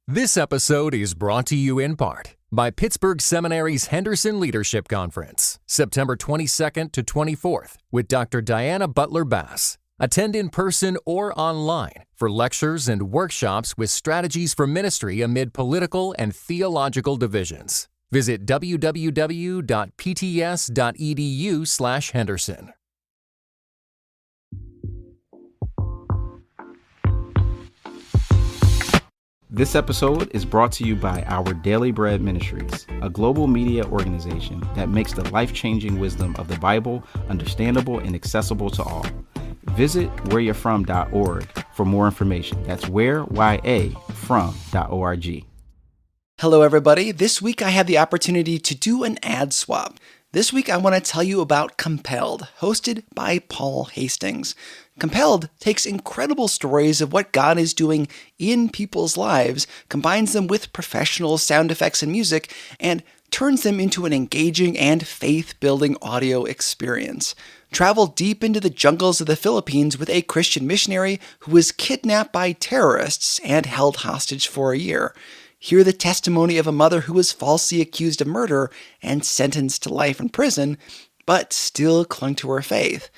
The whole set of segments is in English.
This episode is brought to you in part by Pittsburgh Seminary's Henderson Leadership Conference, September 22nd to 24th, with Dr. Diana Butler Bass. Attend in person or online for lectures and workshops with strategies for ministry amid political and theological divisions. Visit www.pts.edu/Henderson. This episode is brought to you by Our Daily Bread Ministries, a global media organization that makes the life-changing wisdom of the Bible understandable and accessible to all. Visit whereyou'refrom.org for more information. That's whereyafrom.org. Hello, everybody. This week I had the opportunity to do an ad swap. This week I want to tell you about Compelled, hosted by Paul Hastings. Compelled takes incredible stories of what God is doing in people's lives, combines them with professional sound effects and music, and turns them into an engaging and faith-building audio experience. Travel deep into the jungles of the Philippines with a Christian missionary who was kidnapped by terrorists and held hostage for a year. Hear the testimony of a mother who was falsely accused of murder and sentenced to life in prison, but still clung to her faith.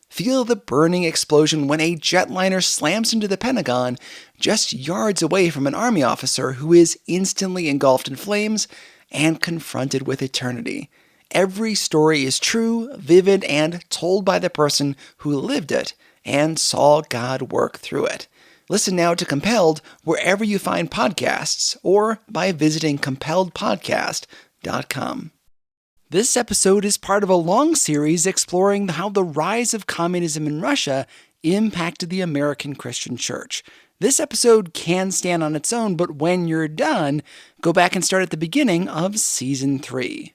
Feel the burning explosion when a jetliner slams into the Pentagon just yards away from an army officer who is instantly engulfed in flames and confronted with eternity. Every story is true, vivid, and told by the person who lived it and saw God work through it. Listen now to Compelled wherever you find podcasts or by visiting compelledpodcast.com. This episode is part of a long series exploring how the rise of communism in Russia impacted the American Christian church. This episode can stand on its own, but when you're done, go back and start at the beginning of Season 3.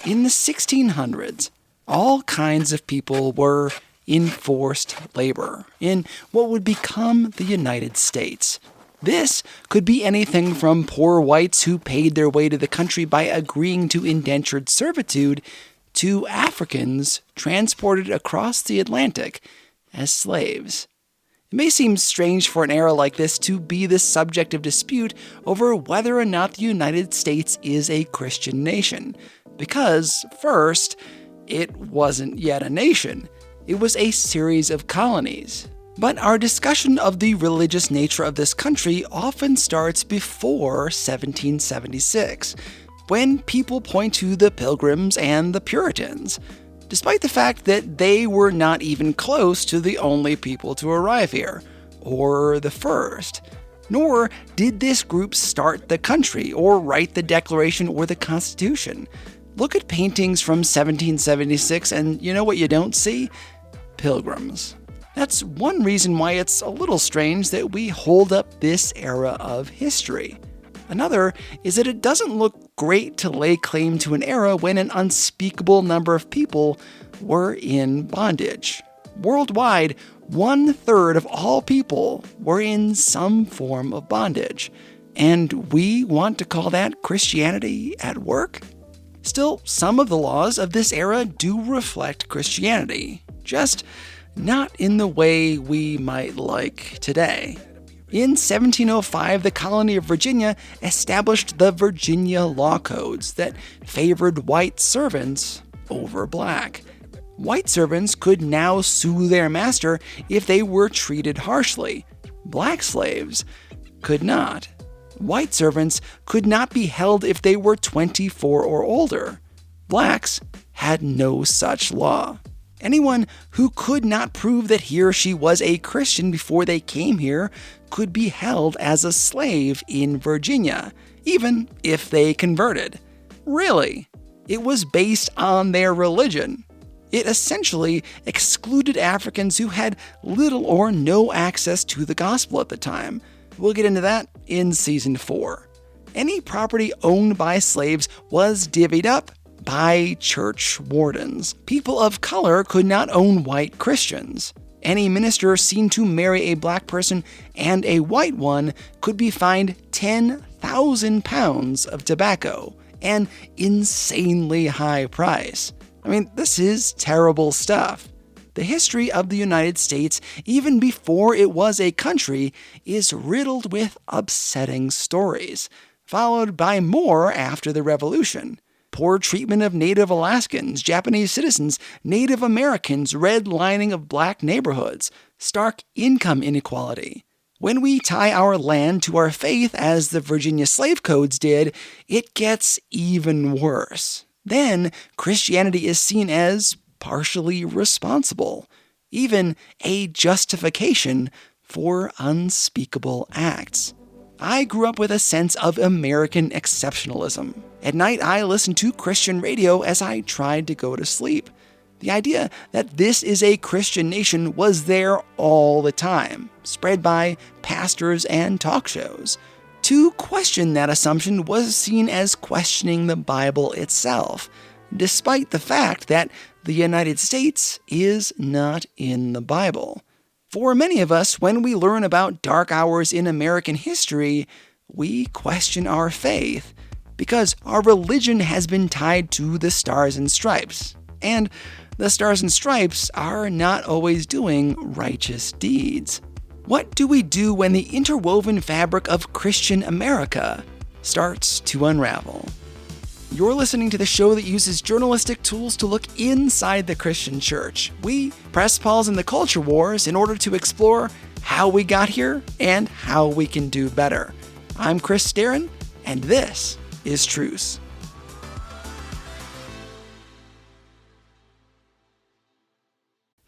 In the 1600s, all kinds of people were in forced labor in what would become the United States. This could be anything from poor whites who paid their way to the country by agreeing to indentured servitude to Africans transported across the Atlantic as slaves. It may seem strange for an era like this to be the subject of dispute over whether or not the United States is a Christian nation, because, first, it wasn't yet a nation. It was a series of colonies. But our discussion of the religious nature of this country often starts before 1776, when people point to the Pilgrims and the Puritans, despite the fact that they were not even close to the only people to arrive here, or the first. Nor did this group start the country, or write the Declaration or the Constitution. Look at paintings from 1776 and you know what you don't see? Pilgrims. That's one reason why it's a little strange that we hold up this era of history. Another is that it doesn't look great to lay claim to an era when an unspeakable number of people were in bondage. Worldwide, 1/3 of all people were in some form of bondage. And we want to call that Christianity at work? Still, some of the laws of this era do reflect Christianity, just not in the way we might like today. In 1705, the colony of Virginia established the Virginia Law Codes that favored white servants over black. White servants could now sue their master if they were treated harshly. Black slaves could not. White servants could not be held if they were 24 or older. Blacks had no such law. Anyone who could not prove that he or she was a Christian before they came here could be held as a slave in Virginia, even if they converted. Really, it was based on their religion. It essentially excluded Africans who had little or no access to the gospel at the time. We'll get into that in Season 4. Any property owned by slaves was divvied up by church wardens. People of color could not own white Christians. Any minister seen to marry a black person and a white one could be fined 10,000 pounds of tobacco, an insanely high price. I mean, this is terrible stuff. The history of the United States, even before it was a country, is riddled with upsetting stories, followed by more after the Revolution. Poor treatment of Native Alaskans, Japanese citizens, Native Americans, redlining of black neighborhoods, stark income inequality. When we tie our land to our faith, as the Virginia slave codes did, it gets even worse. Then Christianity is seen as partially responsible, even a justification for unspeakable acts. I grew up with a sense of American exceptionalism. At night, I listened to Christian radio as I tried to go to sleep. The idea that this is a Christian nation was there all the time, spread by pastors and talk shows. To question that assumption was seen as questioning the Bible itself, despite the fact that the United States is not in the Bible. For many of us, when we learn about dark hours in American history, we question our faith because our religion has been tied to the Stars and Stripes. And the Stars and Stripes are not always doing righteous deeds. What do we do when the interwoven fabric of Christian America starts to unravel? You're listening to the show that uses journalistic tools to look inside the Christian church. We press pause in the culture wars in order to explore how we got here and how we can do better. I'm Chris Starron, and this is Truce.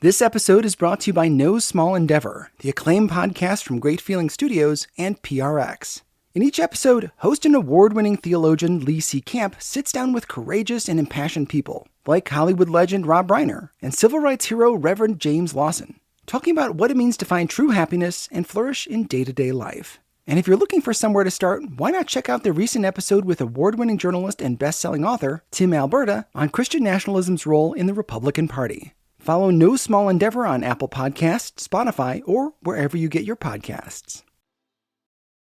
This episode is brought to you by No Small Endeavor, the acclaimed podcast from Great Feeling Studios and PRX. In each episode, host and award-winning theologian Lee C. Camp sits down with courageous and impassioned people, like Hollywood legend Rob Reiner and civil rights hero Reverend James Lawson, talking about what it means to find true happiness and flourish in day-to-day life. And if you're looking for somewhere to start, why not check out the recent episode with award-winning journalist and best-selling author Tim Alberta on Christian nationalism's role in the Republican Party. Follow No Small Endeavor on Apple Podcasts, Spotify, or wherever you get your podcasts.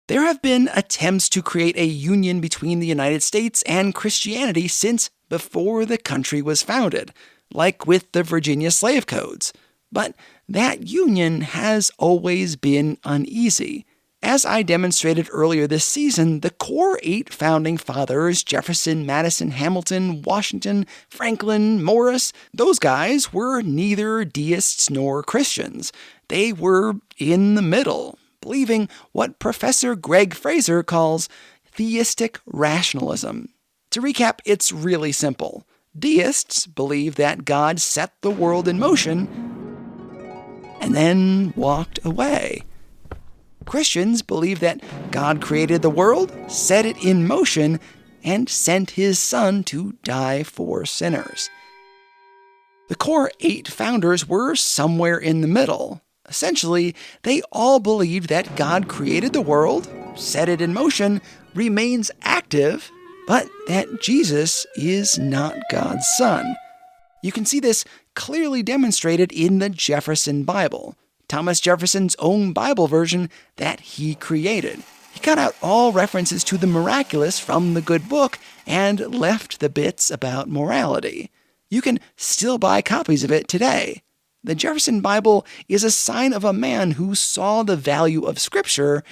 There have been attempts to create a union between the United States and Christianity since before the country was founded, like with the Virginia slave codes. But that union has always been uneasy. As I demonstrated earlier this season, the core 8 founding fathers, Jefferson, Madison, Hamilton, Washington, Franklin, Morris, those guys were neither deists nor Christians. They were in the middle, believing what Professor Greg Fraser calls theistic rationalism. To recap, it's really simple. Deists believe that God set the world in motion and then walked away. Christians believe that God created the world, set it in motion, and sent his Son to die for sinners. The core 8 founders were somewhere in the middle. Essentially, they all believed that God created the world, set it in motion, remains active, but that Jesus is not God's Son. You can see this clearly demonstrated in the Jefferson Bible, Thomas Jefferson's own Bible version that he created. He cut out all references to the miraculous from the good book and left the bits about morality. You can still buy copies of it today. The Jefferson Bible is a sign of a man who saw the value of Scripture,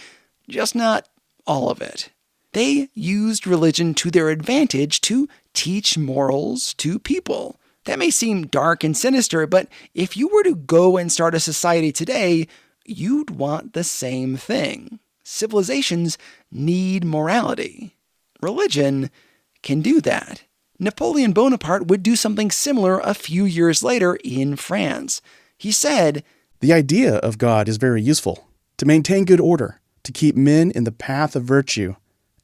just not all of it. They used religion to their advantage to teach morals to people. That may seem dark and sinister, but if you were to go and start a society today, you'd want the same thing. Civilizations need morality. Religion can do that. Napoleon Bonaparte would do something similar a few years later in France. He said, "The idea of God is very useful, to maintain good order, to keep men in the path of virtue,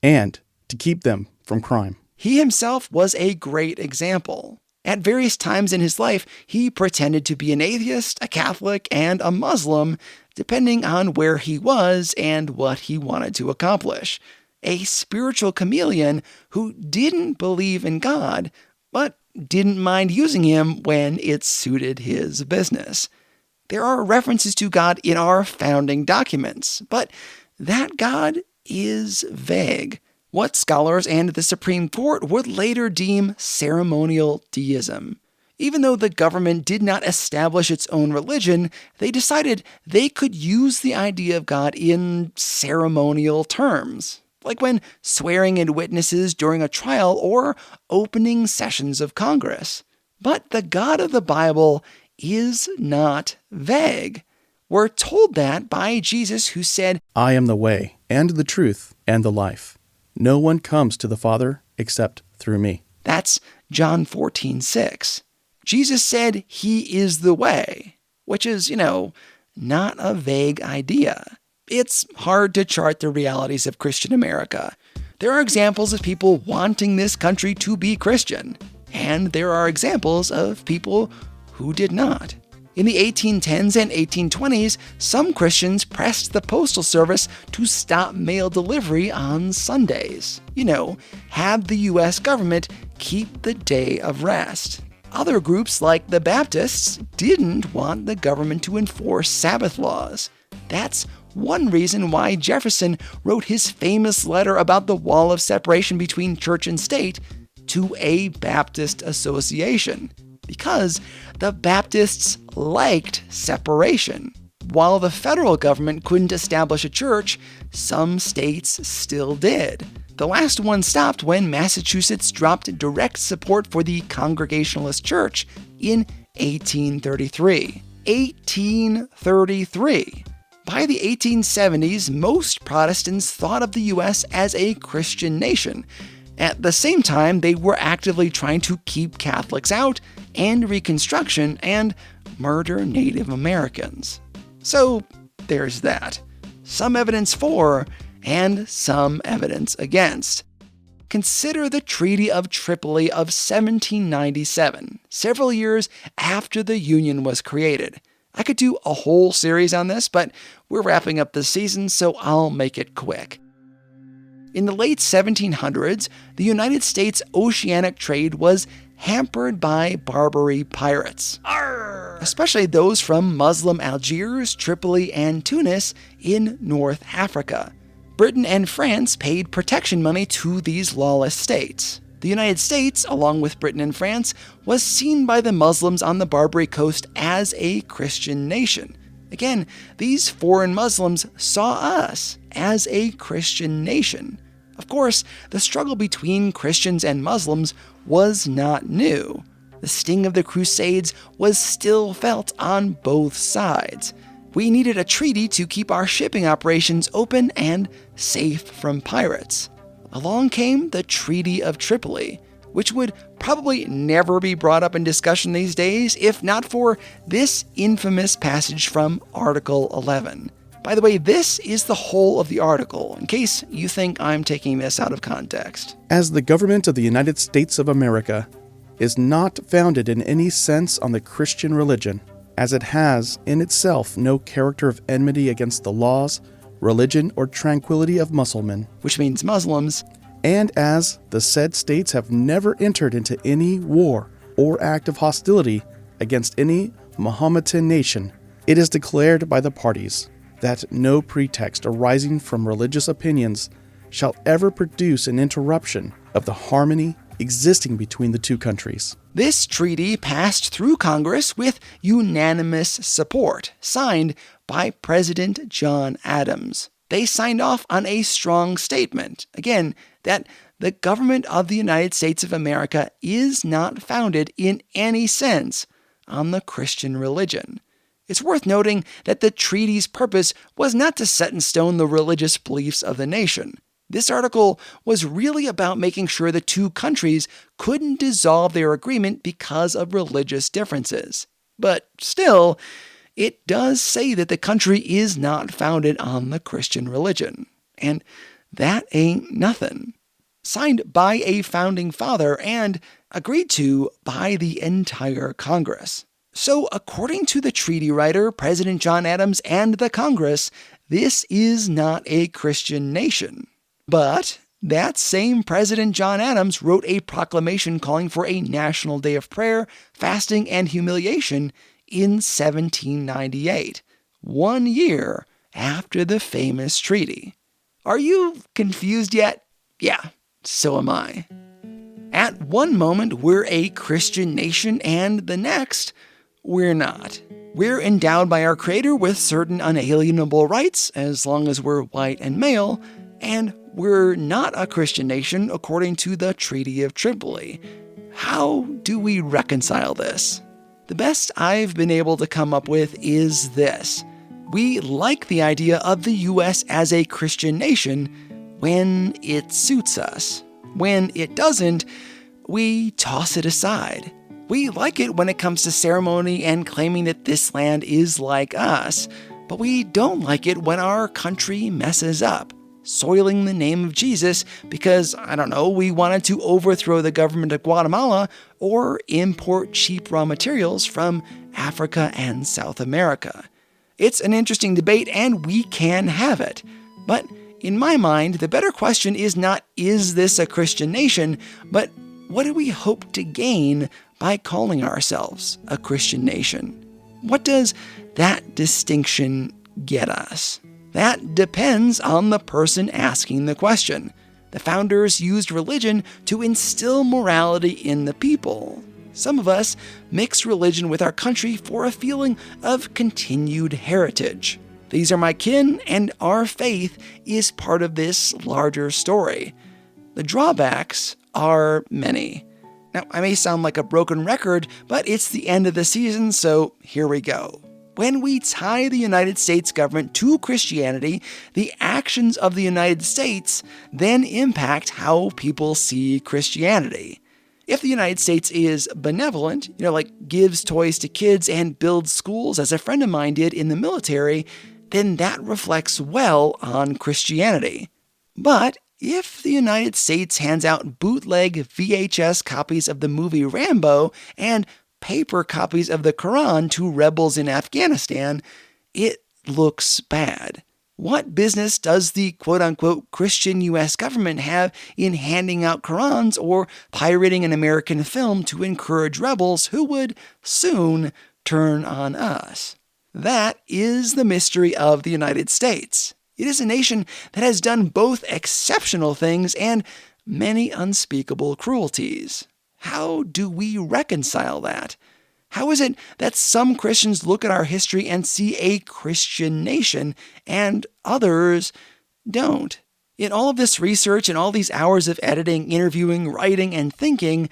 and to keep them from crime." He himself was a great example. At various times in his life, he pretended to be an atheist, a Catholic, and a Muslim, depending on where he was and what he wanted to accomplish. A spiritual chameleon who didn't believe in God, but didn't mind using him when it suited his business. There are references to God in our founding documents, but that God is vague. What scholars and the Supreme Court would later deem ceremonial deism. Even though the government did not establish its own religion, they decided they could use the idea of God in ceremonial terms, like when swearing in witnesses during a trial or opening sessions of Congress. But the God of the Bible is not vague. We're told that by Jesus, who said, I am the way, and the truth, and the life. No one comes to the Father except through me. That's John 14:6. Jesus said he is the way, which is, not a vague idea. It's hard to chart the realities of Christian America. There are examples of people wanting this country to be Christian, and there are examples of people who did not. In the 1810s and 1820s, some Christians pressed the Postal Service to stop mail delivery on Sundays. Have the U.S. government keep the day of rest. Other groups, like the Baptists, didn't want the government to enforce Sabbath laws. That's one reason why Jefferson wrote his famous letter about the wall of separation between church and state to a Baptist association, because the Baptists liked separation. While the federal government couldn't establish a church, some states still did. The last one stopped when Massachusetts dropped direct support for the Congregationalist Church in 1833. 1833! By the 1870s, most Protestants thought of the U.S. as a Christian nation. At the same time, they were actively trying to keep Catholics out, end Reconstruction, and murder Native Americans. So there's that. Some evidence for, and some evidence against. Consider the Treaty of Tripoli of 1797, several years after the Union was created. I could do a whole series on this, but we're wrapping up the season, so I'll make it quick. In the late 1700s, the United States oceanic trade was hampered by Barbary pirates, especially those from Muslim Algiers, Tripoli, and Tunis in North Africa. Britain and France paid protection money to these lawless states. The United States, along with Britain and France, was seen by the Muslims on the Barbary coast as a Christian nation. Again, these foreign Muslims saw us as a Christian nation. Of course, the struggle between Christians and Muslims was not new. The sting of the Crusades was still felt on both sides. We needed a treaty to keep our shipping operations open and safe from pirates. Along came the Treaty of Tripoli, which would probably never be brought up in discussion these days if not for this infamous passage from Article 11. By the way, this is the whole of the article, in case you think I'm taking this out of context. As the government of the United States of America is not founded in any sense on the Christian religion, as it has in itself no character of enmity against the laws, religion, or tranquility of Mussulmen, which means Muslims, and as the said states have never entered into any war or act of hostility against any Mahometan nation, it is declared by the parties that no pretext arising from religious opinions shall ever produce an interruption of the harmony existing between the two countries. This treaty passed through Congress with unanimous support, signed by President John Adams. They signed off on a strong statement, again, that the government of the United States of America is not founded in any sense on the Christian religion. It's worth noting that the treaty's purpose was not to set in stone the religious beliefs of the nation. This article was really about making sure the two countries couldn't dissolve their agreement because of religious differences. But still, it does say that the country is not founded on the Christian religion. And that ain't nothing. Signed by a founding father and agreed to by the entire Congress. So, according to the treaty writer, President John Adams, and the Congress, this is not a Christian nation. But that same President John Adams wrote a proclamation calling for a national day of prayer, fasting, and humiliation in 1798, 1 year after the famous treaty. Are you confused yet? Yeah, so am I. At one moment, we're a Christian nation, and the next, we're not. We're endowed by our Creator with certain unalienable rights, as long as we're white and male, and we're not a Christian nation according to the Treaty of Tripoli. How do we reconcile this? The best I've been able to come up with is this. We like the idea of the U.S. as a Christian nation when it suits us. When it doesn't, we toss it aside. We like it when it comes to ceremony and claiming that this land is like us, but we don't like it when our country messes up, soiling the name of Jesus because, we wanted to overthrow the government of Guatemala or import cheap raw materials from Africa and South America. It's an interesting debate, and we can have it. But in my mind, the better question is not, is this a Christian nation, but what do we hope to gain by calling ourselves a Christian nation? What does that distinction get us? That depends on the person asking the question. The founders used religion to instill morality in the people. Some of us mix religion with our country for a feeling of continued heritage. These are my kin, and our faith is part of this larger story. The drawbacks are many. Now, I may sound like a broken record, but it's the end of the season, so here we go. When we tie the United States government to Christianity, the actions of the United States then impact how people see Christianity. If the United States is benevolent, like gives toys to kids and builds schools, as a friend of mine did in the military, then that reflects well on Christianity. But if the United States hands out bootleg VHS copies of the movie Rambo and paper copies of the Quran to rebels in Afghanistan, it looks bad. What business does the quote-unquote Christian U.S. government have in handing out Qurans or pirating an American film to encourage rebels who would soon turn on us? That is the mystery of the United States. It is a nation that has done both exceptional things and many unspeakable cruelties. How do we reconcile that? How is it that some Christians look at our history and see a Christian nation, and others don't? In all of this research and all these hours of editing, interviewing, writing, and thinking,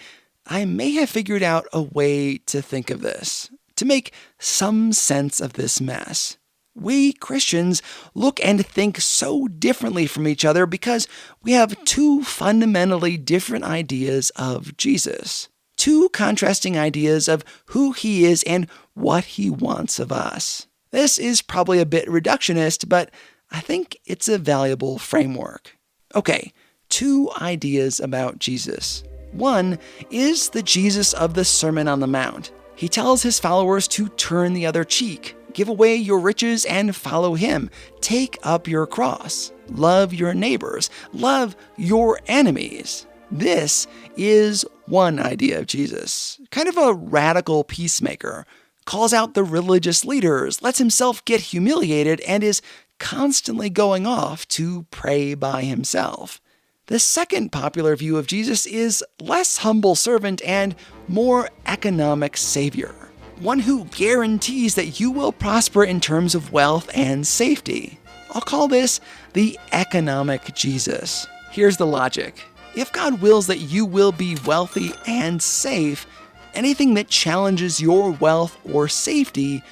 I may have figured out a way to think of this, to make some sense of this mess. We Christians look and think so differently from each other because we have two fundamentally different ideas of Jesus. Two contrasting ideas of who he is and what he wants of us. This is probably a bit reductionist, but I think it's a valuable framework. Okay, two ideas about Jesus. One is the Jesus of the Sermon on the Mount. He tells his followers to turn the other cheek, give away your riches and follow him. Take up your cross. Love your neighbors. Love your enemies. This is one idea of Jesus, kind of a radical peacemaker, calls out the religious leaders, lets himself get humiliated, and is constantly going off to pray by himself. The second popular view of Jesus is less humble servant and more economic savior, one who guarantees that you will prosper in terms of wealth and safety. I'll call this the economic Jesus. Here's the logic. If God wills that you will be wealthy and safe, anything that challenges your wealth or safety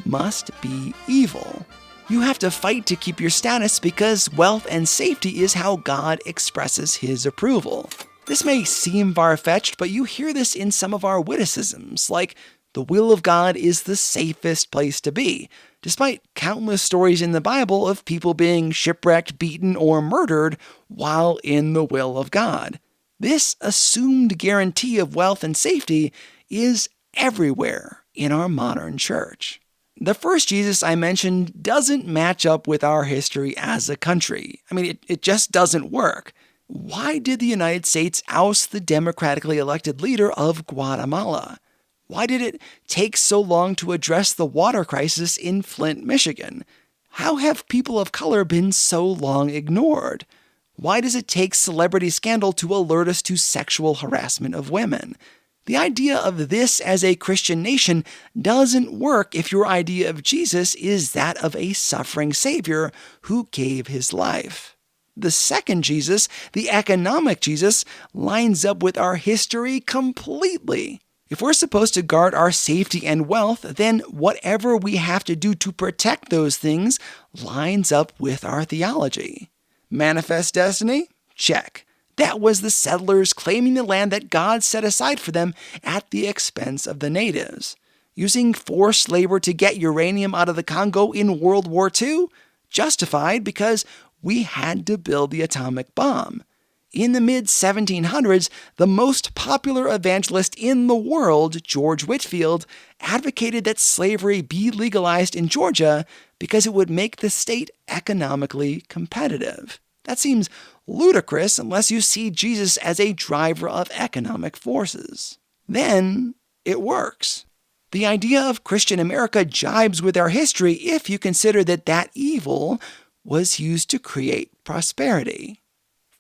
must be evil. You have to fight to keep your status because wealth and safety is how God expresses his approval. This may seem far-fetched, but you hear this in some of our witticisms, like, the will of God is the safest place to be, despite countless stories in the Bible of people being shipwrecked, beaten, or murdered while in the will of God. This assumed guarantee of wealth and safety is everywhere in our modern church. The first Jesus I mentioned doesn't match up with our history as a country. It just doesn't work. Why did the United States oust the democratically elected leader of Guatemala? Why did it take so long to address the water crisis in Flint, Michigan? How have people of color been so long ignored? Why does it take celebrity scandal to alert us to sexual harassment of women? The idea of this as a Christian nation doesn't work if your idea of Jesus is that of a suffering Savior who gave his life. The second Jesus, the economic Jesus, lines up with our history completely. If we're supposed to guard our safety and wealth, then whatever we have to do to protect those things lines up with our theology. Manifest destiny? Check. That was the settlers claiming the land that God set aside for them at the expense of the natives. Using forced labor to get uranium out of the Congo in World War II? Justified because we had to build the atomic bomb. In the mid-1700s, the most popular evangelist in the world, George Whitefield, advocated that slavery be legalized in Georgia because it would make the state economically competitive. That seems ludicrous unless you see Jesus as a driver of economic forces. Then it works. The idea of Christian America jibes with our history if you consider that evil was used to create prosperity.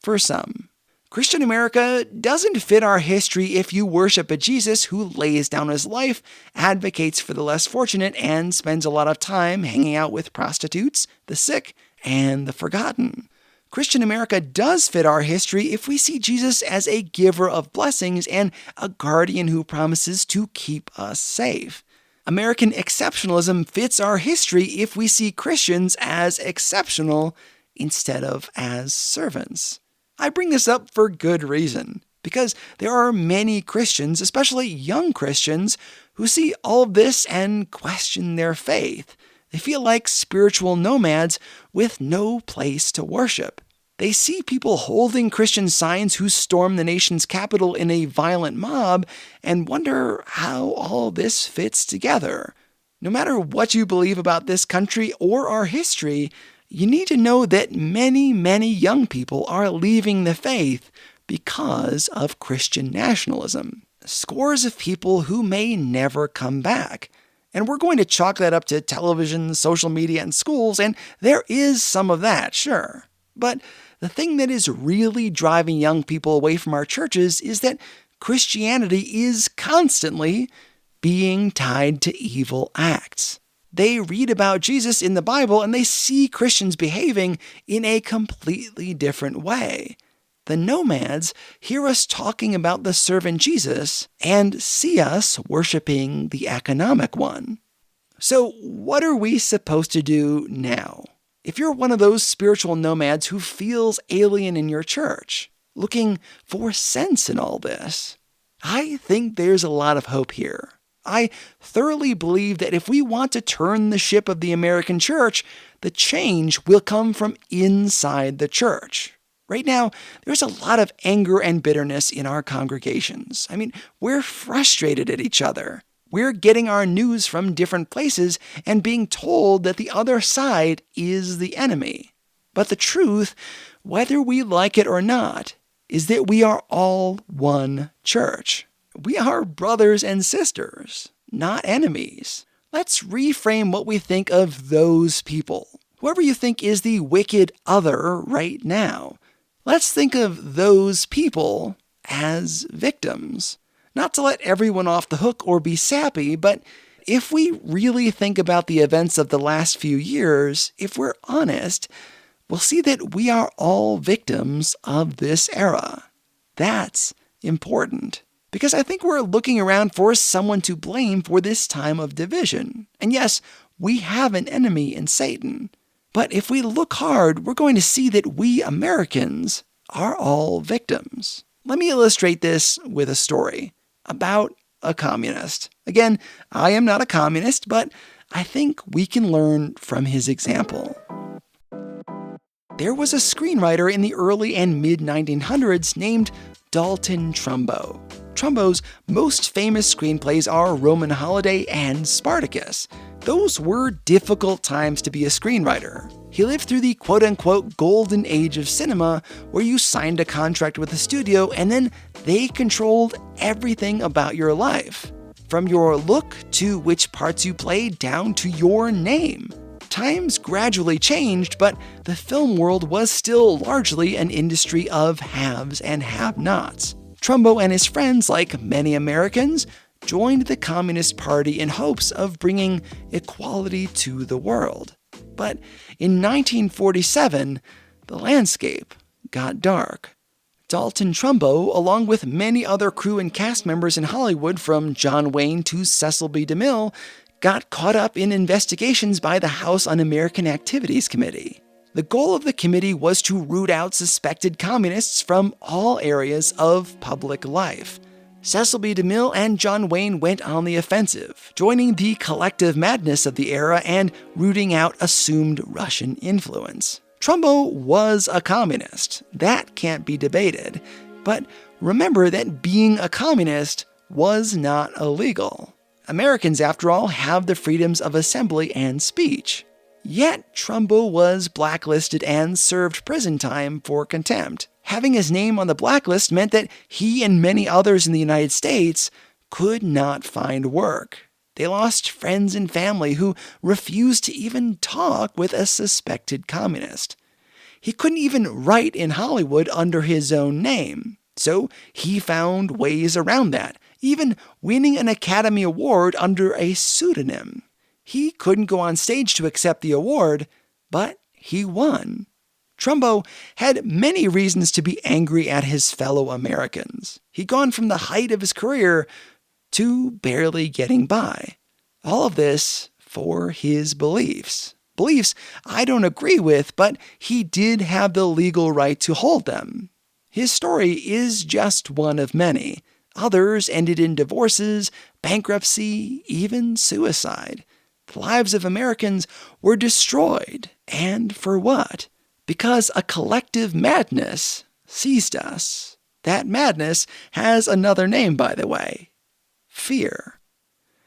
For some, Christian America doesn't fit our history if you worship a Jesus who lays down his life, advocates for the less fortunate, and spends a lot of time hanging out with prostitutes, the sick, and the forgotten. Christian America does fit our history if we see Jesus as a giver of blessings and a guardian who promises to keep us safe. American exceptionalism fits our history if we see Christians as exceptional instead of as servants. I bring this up for good reason, because there are many Christians, especially young Christians, who see all of this and question their faith. They feel like spiritual nomads with no place to worship. They see people holding Christian signs who storm the nation's capital in a violent mob and wonder how all this fits together. No matter what you believe about this country or our history, you need to know that many, many young people are leaving the faith because of Christian nationalism. Scores of people who may never come back. And we're going to chalk that up to television, social media, and schools, and there is some of that, sure. But the thing that is really driving young people away from our churches is that Christianity is constantly being tied to evil acts. They read about Jesus in the Bible and they see Christians behaving in a completely different way. The nomads hear us talking about the servant Jesus and see us worshiping the economic one. So what are we supposed to do now? If you're one of those spiritual nomads who feels alien in your church, looking for sense in all this, I think there's a lot of hope here. I thoroughly believe that if we want to turn the ship of the American church, the change will come from inside the church. Right now, there's a lot of anger and bitterness in our congregations. We're frustrated at each other. We're getting our news from different places and being told that the other side is the enemy. But the truth, whether we like it or not, is that we are all one church. We are brothers and sisters, not enemies. Let's reframe what we think of those people. Whoever you think is the wicked other right now. Let's think of those people as victims. Not to let everyone off the hook or be sappy, but if we really think about the events of the last few years, if we're honest, we'll see that we are all victims of this era. That's important. Because I think we're looking around for someone to blame for this time of division. And yes, we have an enemy in Satan. But if we look hard, we're going to see that we Americans are all victims. Let me illustrate this with a story about a communist. Again, I am not a communist, but I think we can learn from his example. There was a screenwriter in the early and mid-1900s named Dalton Trumbo. Trumbo's most famous screenplays are Roman Holiday and Spartacus. Those were difficult times to be a screenwriter. He lived through the quote-unquote golden age of cinema, where you signed a contract with a studio and then they controlled everything about your life. From your look to which parts you played down to your name. Times gradually changed, but the film world was still largely an industry of haves and have-nots. Trumbo and his friends, like many Americans, joined the Communist Party in hopes of bringing equality to the world. But in 1947, the landscape got dark. Dalton Trumbo, along with many other crew and cast members in Hollywood from John Wayne to Cecil B. DeMille, got caught up in investigations by the House Un-American Activities Committee. The goal of the committee was to root out suspected communists from all areas of public life. Cecil B. DeMille and John Wayne went on the offensive, joining the collective madness of the era and rooting out assumed Russian influence. Trumbo was a communist. That can't be debated. But remember that being a communist was not illegal. Americans, after all, have the freedoms of assembly and speech. Yet, Trumbo was blacklisted and served prison time for contempt. Having his name on the blacklist meant that he and many others in the United States could not find work. They lost friends and family who refused to even talk with a suspected communist. He couldn't even write in Hollywood under his own name, so he found ways around that, even winning an Academy Award under a pseudonym. He couldn't go on stage to accept the award, but he won. Trumbo had many reasons to be angry at his fellow Americans. He'd gone from the height of his career to barely getting by. All of this for his beliefs. Beliefs I don't agree with, but he did have the legal right to hold them. His story is just one of many. Others ended in divorces, bankruptcy, even suicide. The lives of Americans were destroyed. And for what? Because a collective madness seized us. That madness has another name, by the way. Fear.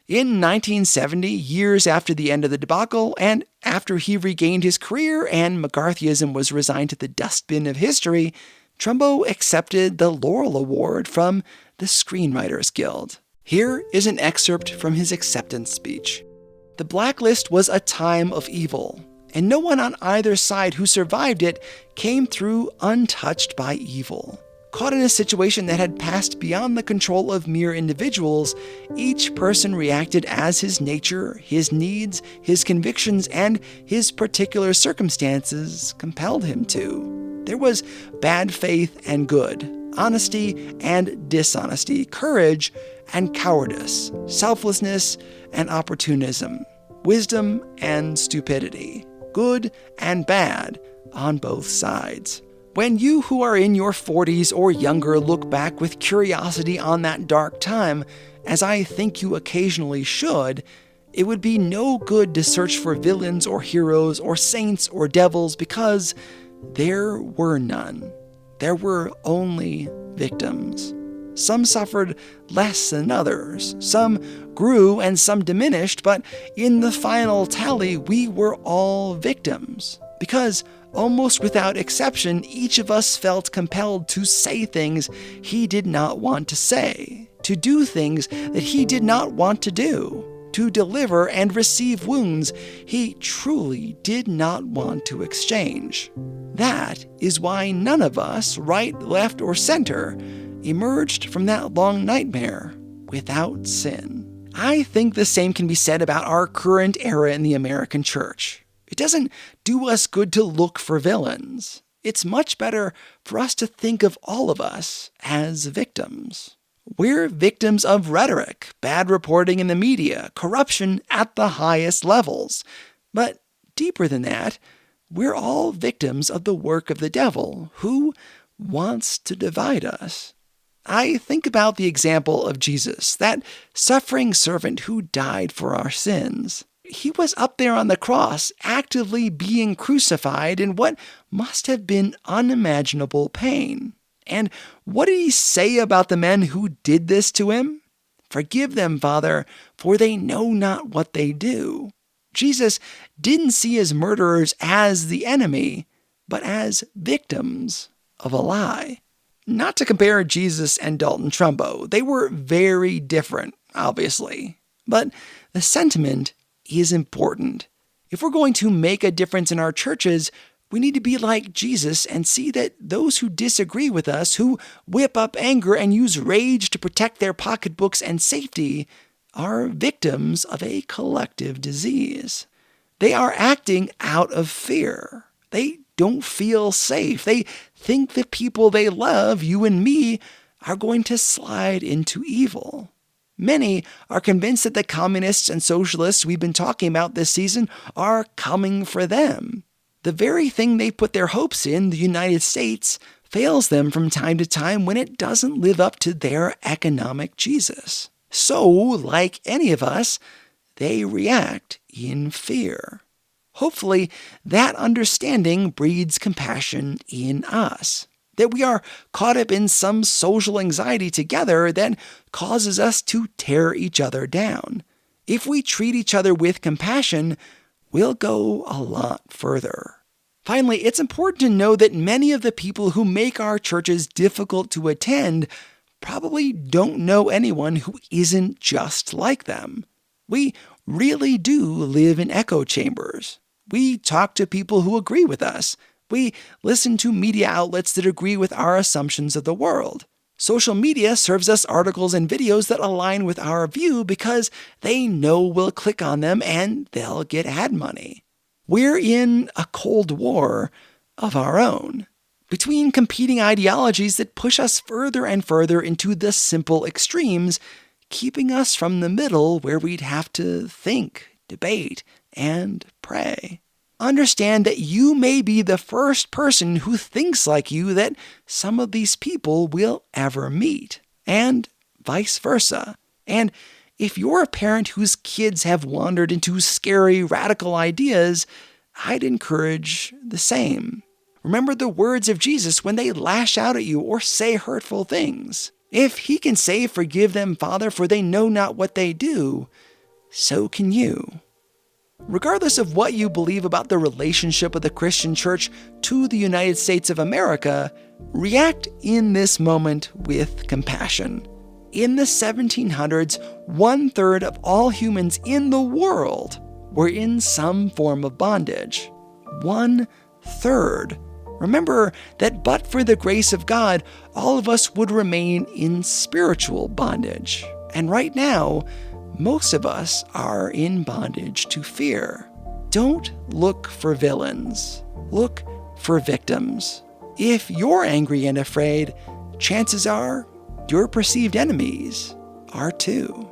In 1970, years after the end of the debacle, and after he regained his career and McCarthyism was resigned to the dustbin of history, Trumbo accepted the Laurel Award from the Screenwriters Guild. Here is an excerpt from his acceptance speech. The blacklist was a time of evil, and no one on either side who survived it came through untouched by evil. Caught in a situation that had passed beyond the control of mere individuals, each person reacted as his nature, his needs, his convictions, and his particular circumstances compelled him to. There was bad faith and good, honesty and dishonesty, courage and cowardice, selflessness and opportunism, wisdom and stupidity, good and bad on both sides. When you who are in your 40s or younger look back with curiosity on that dark time, as I think you occasionally should, it would be no good to search for villains or heroes or saints or devils because there were none. There were only victims. Some suffered less than others. Some grew and some diminished, but in the final tally, we were all victims. Because almost without exception, each of us felt compelled to say things he did not want to say, to do things that he did not want to do, to deliver and receive wounds he truly did not want to exchange. That is why none of us, right, left, or center, emerged from that long nightmare without sin. I think the same can be said about our current era in the American church. It doesn't do us good to look for villains. It's much better for us to think of all of us as victims. We're victims of rhetoric, bad reporting in the media, corruption at the highest levels. But deeper than that, we're all victims of the work of the devil, who wants to divide us. I think about the example of Jesus, that suffering servant who died for our sins. He was up there on the cross, actively being crucified in what must have been unimaginable pain. And what did he say about the men who did this to him? Forgive them, Father, for they know not what they do. Jesus didn't see his murderers as the enemy, but as victims of a lie. Not to compare Jesus and Dalton Trumbo. They were very different, obviously. But the sentiment is important. If we're going to make a difference in our churches, we need to be like Jesus and see that those who disagree with us, who whip up anger and use rage to protect their pocketbooks and safety, are victims of a collective disease. They are acting out of fear. They don't feel safe. They think the people they love, you and me, are going to slide into evil. Many are convinced that the communists and socialists we've been talking about this season are coming for them. The very thing they put their hopes in, the United States, fails them from time to time when it doesn't live up to their economic Jesus. So, like any of us, they react in fear. Hopefully, that understanding breeds compassion in us. That we are caught up in some social anxiety together that causes us to tear each other down. If we treat each other with compassion, we'll go a lot further. Finally, it's important to know that many of the people who make our churches difficult to attend probably don't know anyone who isn't just like them. We really do live in echo chambers. We talk to people who agree with us. We listen to media outlets that agree with our assumptions of the world. Social media serves us articles and videos that align with our view because they know we'll click on them and they'll get ad money. We're in a Cold War of our own, between competing ideologies that push us further and further into the simple extremes, keeping us from the middle where we'd have to think, debate, and pray. Understand that you may be the first person who thinks like you that some of these people will ever meet, and vice versa. And if you're a parent whose kids have wandered into scary, radical ideas, I'd encourage the same. Remember the words of Jesus when they lash out at you or say hurtful things. If he can say, "Forgive them, Father, for they know not what they do," so can you. Regardless of what you believe about the relationship of the Christian church to the United States of America, react in this moment with compassion. In the 1700s, 1/3 of all humans in the world were in some form of bondage. 1/3. Remember that but for the grace of God, all of us would remain in spiritual bondage. And right now, most of us are in bondage to fear. Don't look for villains. Look for victims. If you're angry and afraid, chances are your perceived enemies are too.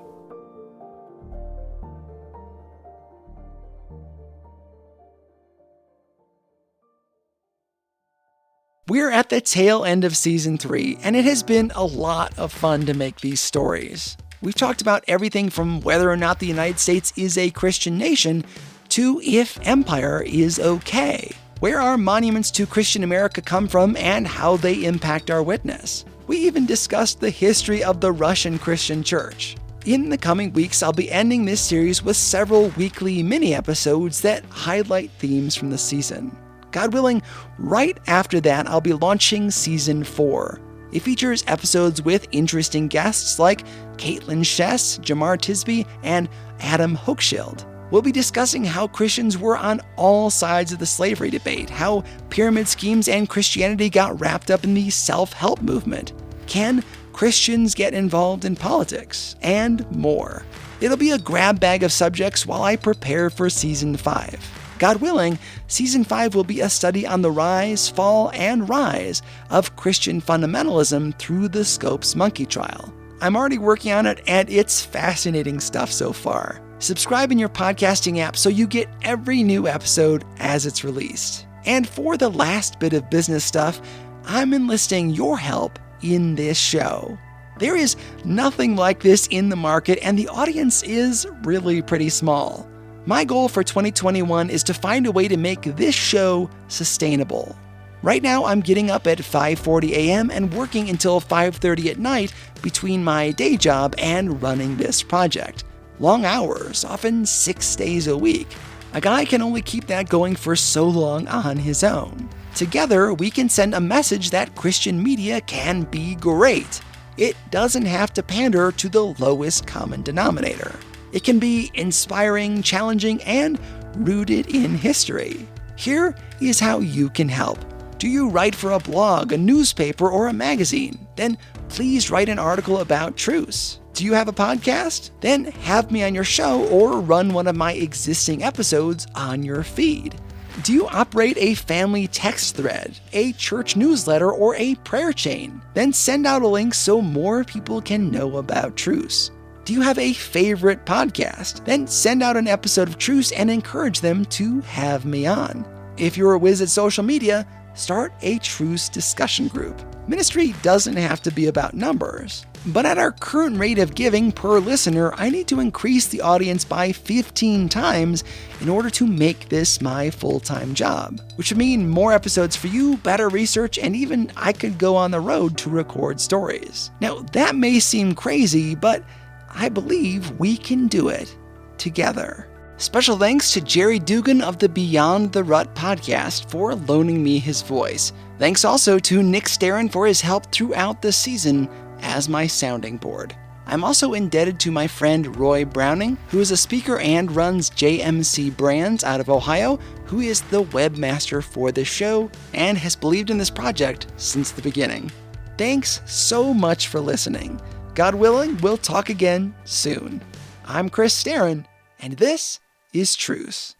We're at the tail end of Season 3, and it has been a lot of fun to make these stories. We've talked about everything from whether or not the United States is a Christian nation to if empire is okay, where our monuments to Christian America come from, and how they impact our witness. We even discussed the history of the Russian Christian Church. In the coming weeks, I'll be ending this series with several weekly mini-episodes that highlight themes from the season. God willing, right after that, I'll be launching Season 4. It features episodes with interesting guests like Caitlin Shess, Jamar Tisby, and Adam Hochschild. We'll be discussing how Christians were on all sides of the slavery debate, how pyramid schemes and Christianity got wrapped up in the self-help movement. Can Christians get involved in politics? And more. It'll be a grab bag of subjects while I prepare for Season 5. God willing, Season 5 will be a study on the rise, fall, and rise of Christian fundamentalism through the Scopes monkey trial. I'm already working on it, and it's fascinating stuff so far. Subscribe in your podcasting app so you get every new episode as it's released. And for the last bit of business stuff, I'm enlisting your help in this show. There is nothing like this in the market, and the audience is really pretty small. My goal for 2021 is to find a way to make this show sustainable. Right now, I'm getting up at 5:40 a.m. and working until 5:30 at night between my day job and running this project. Long hours, often 6 days a week. A guy can only keep that going for so long on his own. Together, we can send a message that Christian media can be great. It doesn't have to pander to the lowest common denominator. It can be inspiring, challenging, and rooted in history. Here is how you can help. Do you write for a blog, a newspaper, or a magazine? Then please write an article about truce. Do you have a podcast? Then have me on your show or run one of my existing episodes on your feed. Do you operate a family text thread, a church newsletter, or a prayer chain? Then send out a link so more people can know about truce. Do you have a favorite podcast? Then send out an episode of Truce and encourage them to have me on. If you're a whiz at social media, start a truce discussion group. Ministry doesn't have to be about numbers. But at our current rate of giving per listener, I need to increase the audience by 15 times in order to make this my full-time job, which would mean more episodes for you, better research, and even I could go on the road to record stories. Now, that may seem crazy, but I believe we can do it together. Special thanks to Jerry Dugan of the Beyond the Rut podcast for loaning me his voice. Thanks also to Nick Starren for his help throughout the season as my sounding board. I'm also indebted to my friend Roy Browning, who is a speaker and runs JMC Brands out of Ohio, who is the webmaster for this show and has believed in this project since the beginning. Thanks so much for listening. God willing, we'll talk again soon. I'm Chris Starren, and this is Truce.